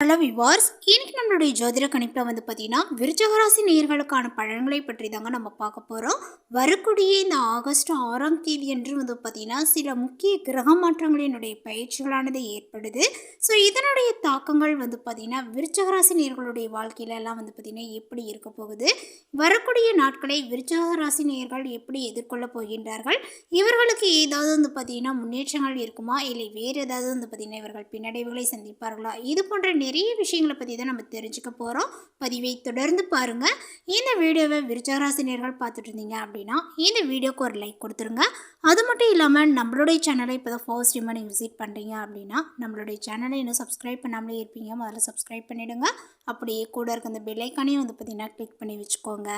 Hello viewers, இன்னைக்கு நம்மளுடைய ஜோதிட கணிப்பில் பார்த்தீங்கன்னா விருச்சகராசி நேயர்களுக்கான பலன்களை பற்றி தாங்க நம்ம பார்க்க போகிறோம். வரக்கூடிய இந்த ஆகஸ்ட் 6ஆம் தேதி என்று பார்த்தீங்கன்னா சில முக்கிய கிரக மாற்றங்களினுடைய பயிற்சிகளானது ஏற்படுது. ஸோ இதனுடைய தாக்கங்கள் பார்த்தீங்கன்னா விருச்சகராசி நேயர்களுடைய வாழ்க்கையில எல்லாம் பார்த்தீங்கன்னா எப்படி இருக்க போகுது, வரக்கூடிய நாட்களை விருச்சகராசி நேயர்கள் எப்படி எதிர்கொள்ள போகின்றார்கள், இவர்களுக்கு ஏதாவது பார்த்தீங்கன்னா முன்னேற்றங்கள் இருக்குமா, இல்லை வேறு ஏதாவது பார்த்தீங்கன்னா இவர்கள் பின்னடைவுகளை சந்திப்பார்களா, இது போன்ற நிறைய விஷயங்களை பற்றி தான் நம்ம தெரிஞ்சுக்க போகிறோம். பதிவை தொடர்ந்து பாருங்கள். இந்த வீடியோவை விருச்சகராசினியர்கள் பார்த்துட்டு இருந்தீங்க அப்படின்னா இந்த வீடியோக்கு ஒரு லைக் கொடுத்துருங்க. அது மட்டும் இல்லாமல் நம்மளுடைய சேனலை இப்போ தான் ஃபர்ஸ்ட் டைமாக நீங்கள் விசிட் பண்ணுறீங்க அப்படின்னா நம்மளுடைய சேனலை இன்னும் சப்ஸ்கிரைப் பண்ணாமலே இருப்பீங்க, முதல்ல சப்ஸ்கிரைப் பண்ணிவிடுங்க. அப்படியே கூட இருக்க அந்த பெல் ஐக்கானையும் பார்த்தீங்கன்னா கிளிக் பண்ணி வச்சுக்கோங்க.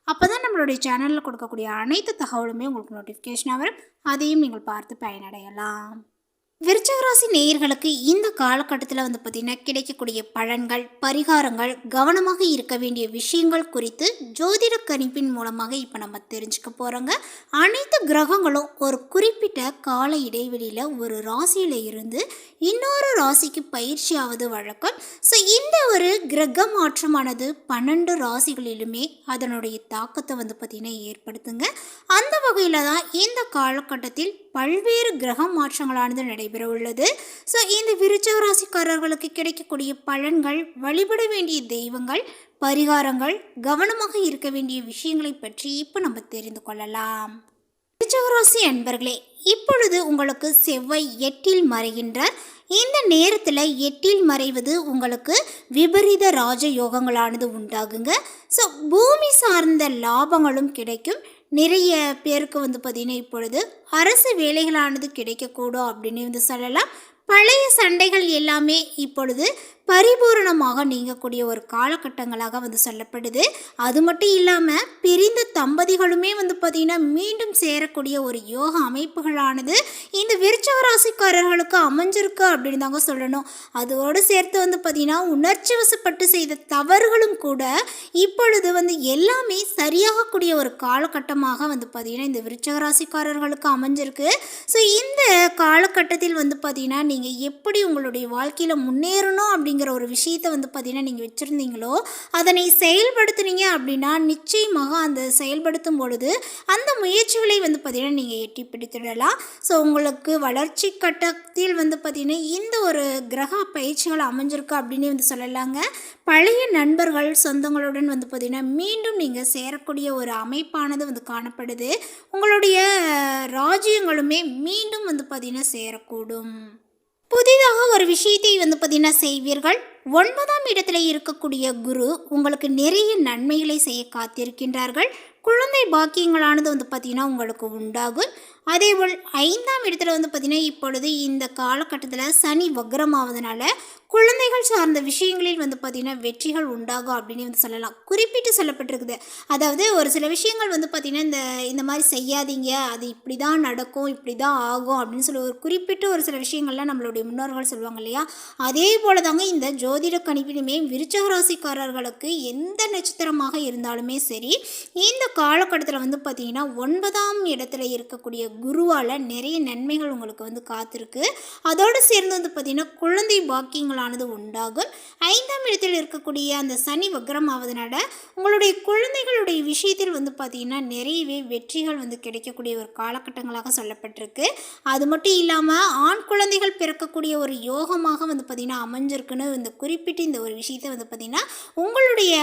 அப்போ தான் நம்மளுடைய சேனலில் கொடுக்கக்கூடிய அனைத்து தகவலுமே உங்களுக்கு நோட்டிஃபிகேஷனாக வரும். அதையும் நீங்கள் பார்த்து பயனடையலாம். விருச்சகராசி நேயர்களுக்கு இந்த காலகட்டத்தில் பார்த்தீங்கன்னா கிடைக்கக்கூடிய பலன்கள், பரிகாரங்கள், கவனமாக இருக்க வேண்டிய விஷயங்கள் குறித்து ஜோதிட கணிப்பின் மூலமாக இப்போ நம்ம தெரிஞ்சுக்க போகிறோங்க. அனைத்து கிரகங்களும் ஒரு குறிப்பிட்ட கால இடைவெளியில் ஒரு ராசியில் இருந்து இன்னொரு ராசிக்கு பயிற்சியாவது வழக்கம். ஸோ இந்த ஒரு கிரக மாற்றமானது 12 ராசிகளிலுமே அதனுடைய தாக்கத்தை பார்த்திங்கன்னா ஏற்படுத்துங்க. அந்த வகையில் தான் இந்த காலகட்டத்தில் பல்வேறு கிரக மாற்றங்களானது நடைபெற உள்ளது. ஸோ இந்த விருச்சிக ராசிக்காரர்களுக்கு கிடைக்கக்கூடிய பலன்கள், வழிபட வேண்டிய தெய்வங்கள், பரிகாரங்கள், கவனமாக இருக்க வேண்டிய விஷயங்களை பற்றி இப்போ நம்ம தெரிந்து கொள்ளலாம். விருச்சிக ராசி அன்பர்களே, இப்பொழுது உங்களுக்கு செவ்வாய் 8இல் மறைகின்றார். இந்த நேரத்தில் 8இல் மறைவது உங்களுக்கு விபரீத ராஜ யோகங்களானது உண்டாகுங்க. ஸோ பூமி சார்ந்த லாபங்களும் கிடைக்கும். நிறைய பேருக்கு பார்த்திங்கன்னா இப்பொழுது அரசு வேலைகளானது கிடைக்கக்கூடும் அப்படின்னு சொல்லலாம். பழைய சண்டைகள் எல்லாமே இப்பொழுது பரிபூரணமாக நீங்கக்கூடிய ஒரு காலகட்டங்களாக சொல்லப்படுது. அது மட்டும் இல்லாமல் பிரிந்த தம்பதிகளுமே பார்த்திங்கன்னா மீண்டும் சேரக்கூடிய ஒரு யோக அமைப்புகளானது இந்த விருச்சிக ராசிக்காரர்களுக்கு அமைஞ்சிருக்கு அப்படின்னு தாங்க சொல்லணும். அதோடு சேர்த்து பார்த்திங்கன்னா உணர்ச்சி வசப்பட்டு செய்த தவறுகளும் கூட இப்பொழுது எல்லாமே சரியாகக்கூடிய ஒரு காலகட்டமாக பார்த்திங்கன்னா இந்த விருச்சிக ராசிக்காரர்களுக்கு அமைஞ்சிருக்கு. ஸோ இந்த காலகட்டத்தில் பார்த்திங்கன்னா நீங்கள் எப்படி உங்களுடைய வாழ்க்கையில் முன்னேறணும் அப்படிங்கிற ஒரு விஷயத்தை பார்த்திங்கன்னா நீங்கள் வச்சுருந்தீங்களோ அதனை செயல்படுத்துனீங்க அப்படின்னா நிச்சயமாக அந்த செயல்படுத்தும் பொழுது அந்த முயற்சிகளை பார்த்திங்கன்னா நீங்கள் எட்டி பிடித்திடலாம். ஸோ உங்களுக்கு வளர்ச்சி கட்டத்தில் பார்த்திங்கன்னா இந்த ஒரு கிரக பயிற்சிகள் அமைஞ்சிருக்கு அப்படின்னு சொல்லலாங்க. பழைய நண்பர்கள், சொந்தங்களுடன் பார்த்திங்கன்னா மீண்டும் நீங்கள் சேரக்கூடிய ஒரு அமைப்பானது காணப்படுது. உங்களுடைய ராஜ்யங்களுமே மீண்டும் பார்த்திங்கன்னா சேரக்கூடும். புதிதாக ஒரு விஷயத்தை பார்த்திங்கன்னா செய்வீர்கள். 9ஆம் இடத்துல இருக்கக்கூடிய குரு உங்களுக்கு நிறைய நன்மைகளை செய்ய காத்திருக்கின்றார்கள். குழந்தை பாக்கியங்களானது பார்த்திங்கன்னா உங்களுக்கு உண்டாகும். அதேபோல் 5ஆம் இடத்துல பார்த்திங்கன்னா இப்பொழுது இந்த காலகட்டத்தில் சனி வக்ரமாவதுனால குழந்தைகள் சார்ந்த விஷயங்களில் பார்த்திங்கன்னா வெற்றிகள் உண்டாகும் அப்படின்னு சொல்லலாம். குறிப்பிட்டு சொல்லப்பட்டிருக்குது. அதாவது ஒரு சில விஷயங்கள் பார்த்திங்கன்னா இந்த மாதிரி செய்யாதீங்க, அது இப்படி தான் நடக்கும், இப்படி தான் ஆகும் அப்படின்னு சொல்லி ஒரு குறிப்பிட்டு ஒரு சில விஷயங்கள்லாம் நம்மளுடைய முன்னோர்கள் சொல்லுவாங்க இல்லையா. அதே போல தாங்க இந்த ஜோதிட கணிப்பிலுமே விருச்சிக ராசிக்காரர்களுக்கு எந்த நட்சத்திரமாக இருந்தாலுமே சரி இந்த காலகட்டத்தில் பார்த்திங்கன்னா 9ஆம் இடத்துல இருக்கக்கூடிய குருவால் நிறைய நன்மைகள் உங்களுக்கு காத்திருக்கு. அதோடு சேர்ந்து பார்த்திங்கன்னா குழந்தை பாக்கியங்களானது உண்டாகும். 5ஆம் இடத்தில் இருக்கக்கூடிய அந்த சனி வக்ரம் ஆவதனால உங்களுடைய குழந்தைகளுடைய விஷயத்தில் பார்த்திங்கன்னா நிறையவே வெற்றிகள் கிடைக்கக்கூடிய ஒரு காலகட்டங்களாக சொல்லப்பட்டிருக்கு. அது மட்டும் இல்லாமல் ஆண் குழந்தைகள் பிறக்கக்கூடிய ஒரு யோகமாக பார்த்திங்கன்னா அமைஞ்சிருக்குன்னு குறிப்பிட்டு இந்த ஒரு விஷயத்தை பார்த்திங்கன்னா உங்களுடைய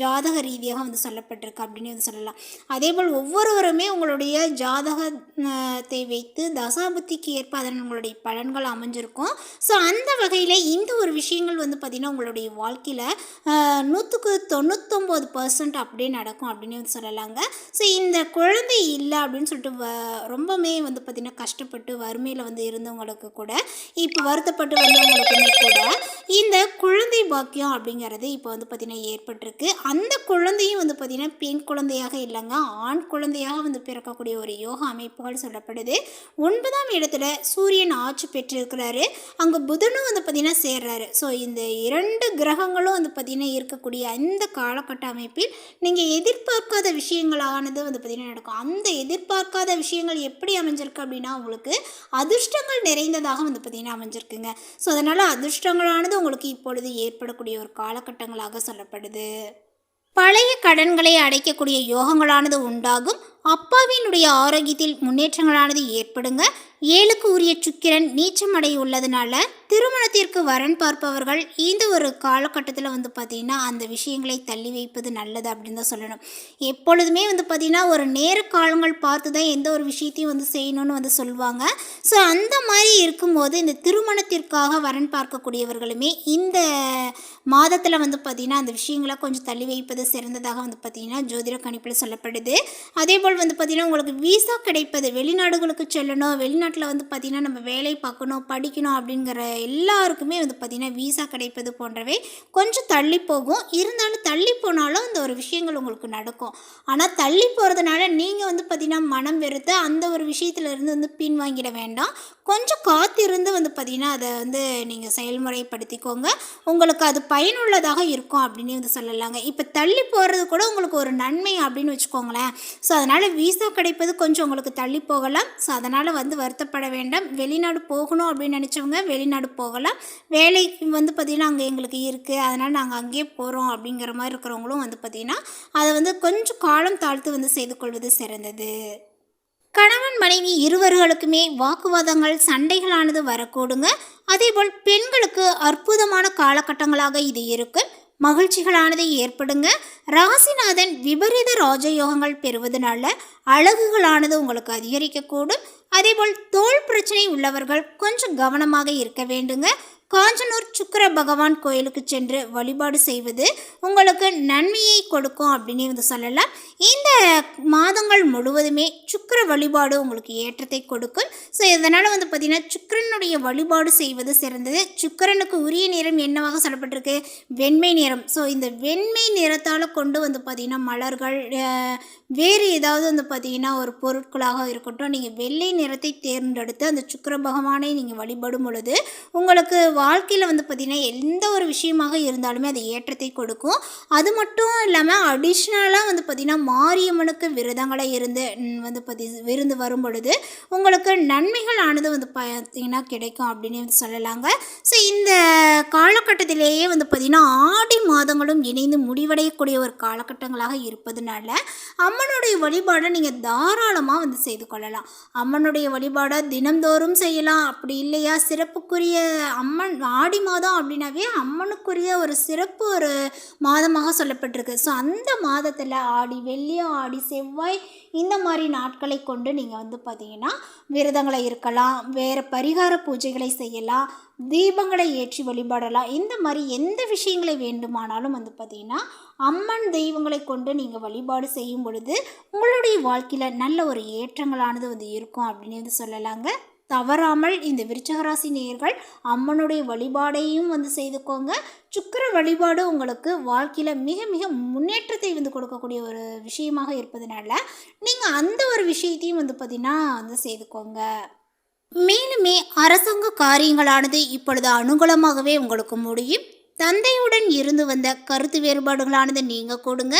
ஜாதக ரீதியாக சொல்லப்பட்டிருக்கு அப்படின்னு சொல்லலாம். அதேபோல் ஒவ்வொருவருமே உங்களுடைய ஜாதகத்தை வைத்து தசாபுத்திக்கு ஏற்ப அதன் உங்களுடைய பலன்கள் அமைஞ்சிருக்கும். ஸோ அந்த வகையில் இந்த ஒரு விஷயங்கள் பார்த்திங்கன்னா உங்களுடைய வாழ்க்கையில் 199% அப்படியே நடக்கும் அப்படின்னு சொல்லலாங்க. ஸோ இந்த குழந்தை இல்லை அப்படின்னு சொல்லிட்டு ரொம்பவுமே பார்த்திங்கன்னா கஷ்டப்பட்டு வறுமையில் இருந்தவங்களுக்கு கூட, இப்போ வருத்தப்பட்டு வந்தவங்களுக்குமே கூட இந்த குழந்தை பாக்கியம் அப்படிங்கிறது இப்போ வந்து பார்த்திங்கன்னா ஏற்பட்டிருக்கு. அந்த குழந்தையும் வந்து பார்த்திங்கன்னா பெண் குழந்தையாக இல்லைங்க, ஆண் குழந்தையாக வந்து பிறக்கக்கூடிய ஒரு யோக அமைப்புகள் சொல்லப்படுது. 9ஆம் இடத்துல சூரியன் ஆட்சி பெற்றிருக்கிறாரு, அங்கே புதனும் வந்து பார்த்திங்கன்னா சேர்றாரு. ஸோ இந்த 2 கிரகங்களும் வந்து பார்த்திங்கன்னா இருக்கக்கூடிய இந்த காலகட்ட அமைப்பில் நீங்கள் எதிர்பார்க்காத விஷயங்களானது வந்து பார்த்திங்கன்னா நடக்கும். அந்த எதிர்பார்க்காத விஷயங்கள் எப்படி அமைஞ்சிருக்கு அப்படின்னா உங்களுக்கு அதிர்ஷ்டங்கள் நிறைந்ததாக வந்து பார்த்திங்கன்னா அமைஞ்சிருக்குங்க. ஸோ அதனால் அதிர்ஷ்டங்களானது உங்களுக்கு இப்பொழுது ஏற்படக்கூடிய ஒரு காலகட்டங்களாக சொல்லப்படுது. பழைய கடன்களை அடைக்கக்கூடிய யோகங்களானது உண்டாகும். அப்பாவினுடைய ஆரோக்கியத்தில் முன்னேற்றங்களானது ஏற்படுங்க. 7க்கு உரிய சுக்கிரன் நீச்சமடை உள்ளதுனால திருமணத்திற்கு வரன் பார்ப்பவர்கள் இந்த ஒரு காலகட்டத்தில் வந்து பார்த்திங்கன்னா அந்த விஷயங்களை தள்ளி வைப்பது நல்லது அப்படின்னு தான் சொல்லணும். எப்பொழுதுமே வந்து பார்த்திங்கன்னா ஒரு நேர காலங்கள் பார்த்து தான் எந்த ஒரு விஷயத்தையும் வந்து செய்யணும்னு வந்து சொல்லுவாங்க. ஸோ அந்த மாதிரி இருக்கும்போது இந்த திருமணத்திற்காக வரன் பார்க்கக்கூடியவர்களுமே இந்த மாதத்தில் வந்து பார்த்திங்கன்னா அந்த விஷயங்களை கொஞ்சம் தள்ளி வைப்பது சிறந்ததாக வந்து பார்த்திங்கன்னா ஜோதிட கணிப்பில் சொல்லப்படுது. அதேபோல் வந்து பார்த்திங்கன்னா உங்களுக்கு வீசா கிடைப்பது, வெளிநாடுகளுக்கு செல்லணும், வெளிநாட்டில் வந்து பார்த்திங்கன்னா நம்ம வேலை பார்க்கணும், படிக்கணும் அப்படிங்கிற எல்லாருக்குமே வந்து பார்த்திங்கன்னா வீசா கிடைப்பது போன்றவை கொஞ்சம் தள்ளி போகும். இருந்தாலும் தள்ளி போனாலும் அந்த ஒரு விஷயங்கள் உங்களுக்கு நடக்கும். ஆனால் தள்ளி போகிறதுனால நீங்கள் வந்து பார்த்திங்கன்னா மனம் வெறுத்து அந்த ஒரு விஷயத்துலேருந்து வந்து பின்வாங்கிட வேண்டாம். கொஞ்சம் காத்திருந்து வந்து பார்த்திங்கன்னா அதை வந்து நீங்கள் செயல்முறைப்படுத்திக்கோங்க. உங்களுக்கு அது பயனுள்ளதாக இருக்கும் அப்படின்னு வந்து சொல்லலாங்க. இப்போ தள்ளி போகிறது கூட உங்களுக்கு ஒரு நன்மை அப்படின்னு வச்சுக்கோங்களேன். ஸோ அதனால் வீசா கிடைப்பது கொஞ்சம் உங்களுக்கு தள்ளி போகலாம். ஸோ அதனால் வந்து வருத்தப்பட வேண்டாம். வெளிநாடு போகணும் அப்படின்னு நினச்சவங்க வெளிநாடு போகலாம். வேலைக்கு வந்து பார்த்திங்கன்னா அங்கே எங்களுக்கு இருக்குது, அதனால் நாங்கள் அங்கேயே போகிறோம் அப்படிங்கிற மாதிரி இருக்கிறவங்களும் வந்து பார்த்திங்கன்னா அதை வந்து கொஞ்சம் காலம் தாழ்த்து வந்து செய்து கொள்வது சிறந்தது. கணவன் மனைவி இருவர்களுக்குமே வாக்குவாதங்கள் சண்டைகளானது வரக்கூடுங்க. அதேபோல் பெண்களுக்கு அற்புதமான காலகட்டங்களாக இது இருக்கு. மகிழ்ச்சிகளானது ஏற்படுங்க. ராசிநாதன் விபரீத ராஜயோகங்கள் பெறுவதனால அழகுகளானது உங்களுக்கு அதிகரிக்கக்கூடும். அதேபோல் தோல் பிரச்சனை உள்ளவர்கள் கொஞ்சம் கவனமாக இருக்க வேண்டுங்க. காஞ்சனூர் சுக்கிர பகவான் கோயிலுக்கு சென்று வழிபாடு செய்வது உங்களுக்கு நன்மையை கொடுக்கும் அப்படின்னு வந்து சொல்லலாம். இந்த மாதங்கள் முழுவதுமே சுக்கிர வழிபாடு உங்களுக்கு ஏற்றத்தை கொடுக்கும். ஸோ இதனால் வந்து பார்த்திங்கன்னா சுக்கிரனுடைய வழிபாடு செய்வது சிறந்தது. சுக்கிரனுக்கு உரிய நிறம் என்னவாக சொல்லப்பட்டிருக்கு? வெண்மை நிறம். ஸோ இந்த வெண்மை நிறத்தால் கொண்டு வந்து பார்த்திங்கன்னா மலர்கள், வேறு ஏதாவது வந்து பார்த்திங்கன்னா ஒரு பொருட்களாக இருக்கட்டும், நீங்கள் வெள்ளை நிறத்தை தேர்ந்தெடுத்து அந்த சுக்கிர பகவானை நீங்கள் வழிபடும் பொழுது உங்களுக்கு வாழ்க்கையில் வந்து பார்த்திங்கன்னா எந்த ஒரு விஷயமாக இருந்தாலுமே அது ஏற்றத்தை கொடுக்கும். அது மட்டும் இல்லாமல் அடிஷ்னலாக வந்து பார்த்திங்கன்னா மாரியம்மனுக்கு விரதங்களை இருந்து வந்து விருந்து வரும் பொழுது உங்களுக்கு நன்மைகள் ஆனது வந்து பார்த்திங்கன்னா கிடைக்கும் அப்படின்னு வந்து சொல்லலாங்க. ஸோ இந்த காலகட்டத்திலேயே வந்து பார்த்திங்கன்னா ஆடி மாதங்களும் இணைந்து முடிவடையக்கூடிய ஒரு காலகட்டங்களாக இருப்பதுனால அம்மனுடைய வழிபாடை நீங்கள் தாராளமாக வந்து செய்து கொள்ளலாம். அம்மனுடைய வழிபாடை தினந்தோறும் செய்யலாம். அப்படி இல்லையா சிறப்புக்குரிய அம்மன் ஆடி மாதம் அப்படின்னாவே அம்மனுக்குரிய ஒரு சிறப்பு ஒரு மாதமாக சொல்லப்பட்டிருக்கு. ஸோ அந்த மாதத்தில் ஆடி வெள்ளி, ஆடி செவ்வாய் இந்த மாதிரி நாட்களை கொண்டு நீங்கள் வந்து பார்த்தீங்கன்னா விரதங்களை இருக்கலாம், வேறு பரிகார பூஜைகளை செய்யலாம், தீபங்களை ஏற்றி வழிபாடலாம். இந்த மாதிரி எந்த விஷயங்களை வேண்டுமானாலும் வந்து பார்த்திங்கன்னா அம்மன் தெய்வங்களை கொண்டு நீங்கள் வழிபாடு செய்யும் பொழுது உங்களுடைய வாழ்க்கையில் நல்ல ஒரு ஏற்றங்களானது வந்து இருக்கும் அப்படின்னு வந்து சொல்லலாங்க. தவறாமல் இந்த விருச்சிகராசி நேயர்கள் அம்மனுடைய வழிபாடையும் வந்து செய்துக்கோங்க. சுக்கிர வழிபாடு உங்களுக்கு வாழ்க்கையில் மிக மிக முன்னேற்றத்தை வந்து கொடுக்கக்கூடிய ஒரு விஷயமாக இருப்பதனால நீங்கள் அந்த ஒரு விஷயத்தையும் வந்து பார்த்திங்கன்னா வந்து செய்துக்கோங்க. மேலுமே அரசாங்க காரியங்களானது இப்பொழுது அனுகூலமாகவே உங்களுக்கு முடியும். தந்தையுடன் இருந்து வந்த கருத்து வேறுபாடுகளானது நீங்க கொடுங்க.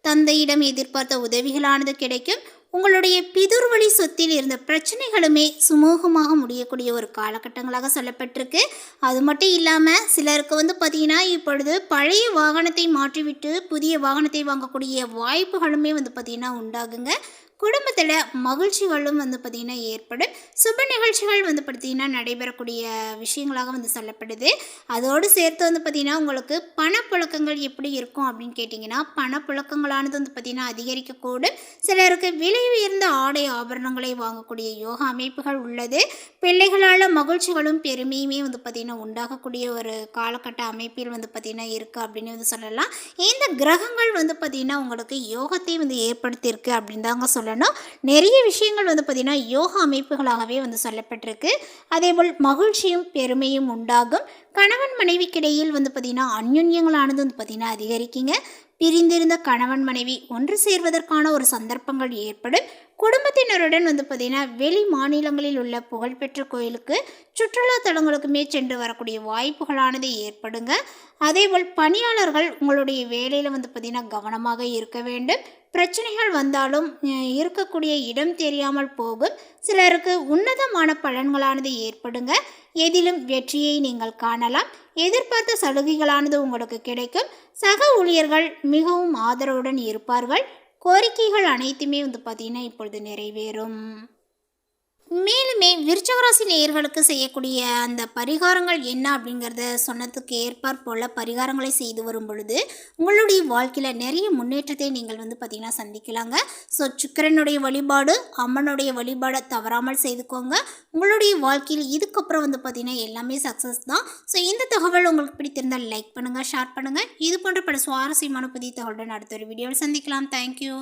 தந்தையிடம் எதிர்பார்த்த உதவிகளானது கிடைக்கும். உங்களுடைய பிதுர் வழி சொத்தில் இருந்த பிரச்சனைகளுமே சுமூகமாக முடியக்கூடிய ஒரு காலகட்டங்களாக சொல்லப்பட்டிருக்கு. அது மட்டும் இல்லாமல் சிலருக்கு வந்து பார்த்திங்கன்னா இப்பொழுது பழைய வாகனத்தை மாற்றிவிட்டு புதிய வாகனத்தை வாங்கக்கூடிய வாய்ப்புகளுமே வந்து பார்த்திங்கன்னா உண்டாகுங்க. குடும்பத்தில் மகிழ்ச்சிகளும் வந்து பார்த்திங்கன்னா ஏற்படும். சுப நிகழ்ச்சிகள் வந்து பார்த்திங்கன்னா நடைபெறக்கூடிய விஷயங்களாக வந்து சொல்லப்படுது. அதோடு சேர்த்து வந்து பார்த்திங்கன்னா உங்களுக்கு பணப்புழக்கங்கள் எப்படி இருக்கும் அப்படின்னு கேட்டிங்கன்னா பணப்புழக்கங்களானது வந்து பார்த்திங்கன்னா அதிகரிக்கக்கூடும். சிலருக்கு விலை உயர்ந்த ஆடை ஆபரணங்களை வாங்கக்கூடிய யோகா அமைப்புகள் உள்ளது. பிள்ளைகளால் மகிழ்ச்சிகளும் பெருமையுமே வந்து பார்த்திங்கன்னா உண்டாகக்கூடிய ஒரு காலகட்ட அமைப்பில் வந்து பார்த்திங்கன்னா இருக்குது அப்படின்னு வந்து சொல்லலாம். இந்த கிரகங்கள் வந்து பார்த்திங்கன்னா உங்களுக்கு யோகத்தை வந்து ஏற்படுத்தியிருக்கு அப்படின்னு தாங்க சொல்லலாம். சொல்லணும். நிறைய விஷயங்கள் வந்து பார்த்திங்கன்னா யோகா அமைப்புகளாகவே வந்து சொல்லப்பட்டிருக்கு. அதேபோல் மகிழ்ச்சியும் பெருமையும் உண்டாகும். கணவன் மனைவிக்கிடையில் வந்து பார்த்திங்கன்னா அந்யுன்யங்களானது வந்து பார்த்திங்கன்னா அதிகரிக்குங்க. பிரிந்திருந்த கணவன் மனைவி ஒன்று சேர்வதற்கான ஒரு சந்தர்ப்பங்கள் ஏற்படும். குடும்பத்தினருடன் வந்து பார்த்திங்கன்னா வெளி மாநிலங்களில் உள்ள புகழ்பெற்ற கோயிலுக்கு சுற்றுலா தலங்களுக்குமே சென்று வரக்கூடிய வாய்ப்புகளானது ஏற்படுங்க. அதேபோல் பணியாளர்கள் உங்களுடைய வேலையில் வந்து பார்த்திங்கன்னா கவனமாக இருக்க வேண்டும். பிரச்சனைகள் வந்தாலும் இருக்கக்கூடிய இடம் தெரியாமல் போகும். சிலருக்கு உன்னதமான பலன்களானது ஏற்படுங்க. எதிலும் வெற்றியை நீங்கள் காணலாம். எதிர்பார்த்த சலுகைகளானது உங்களுக்கு கிடைக்கும். சக ஊழியர்கள் மிகவும் ஆதரவுடன் இருப்பார்கள். கோரிக்கைகள் அனைத்துமே வந்து பார்த்திங்கன்னா இப்பொழுது நிறைவேறும். மேலுமே விருச்சகராசி நேயர்களுக்கு செய்யக்கூடிய அந்த பரிகாரங்கள் என்ன அப்படிங்கிறத சொன்னதுக்கு ஏற்பார் போல் பரிகாரங்களை செய்து வரும் பொழுது உங்களுடைய வாழ்க்கையில் நிறைய முன்னேற்றத்தை நீங்கள் வந்து பார்த்திங்கன்னா சந்திக்கலாங்க. ஸோ சுக்கிரனுடைய வழிபாடு, அம்மனுடைய வழிபாடை தவறாமல் செய்துக்கோங்க. உங்களுடைய வாழ்க்கையில் இதுக்கப்புறம் வந்து பார்த்திங்கன்னா எல்லாமே சக்ஸஸ் தான். ஸோ இந்த தகவல் உங்களுக்கு பிடித்திருந்தால் லைக் பண்ணுங்கள், ஷேர் பண்ணுங்கள். இது போன்ற பல சுவாரஸ்யமான புதிய தகவலுடன் அடுத்த ஒரு வீடியோவில் சந்திக்கலாம். தேங்க்யூ.